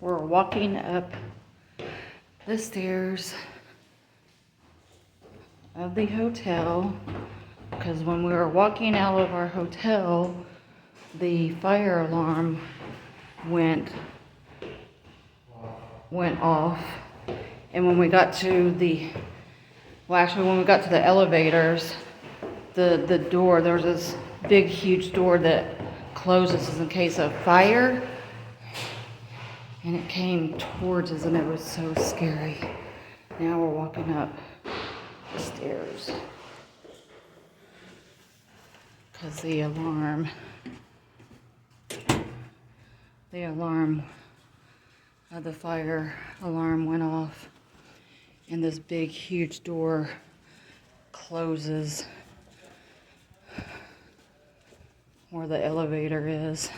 We're walking up the stairs of the hotel because when we were walking out of our hotel, the fire alarm went off. And when we got to when we got to the elevators, the door, there was this big, huge door that closes in case of fire. And it came towards us and it was so scary. Now we're walking up the stairs because the alarm of the fire alarm went off and this big huge door closes where the elevator is.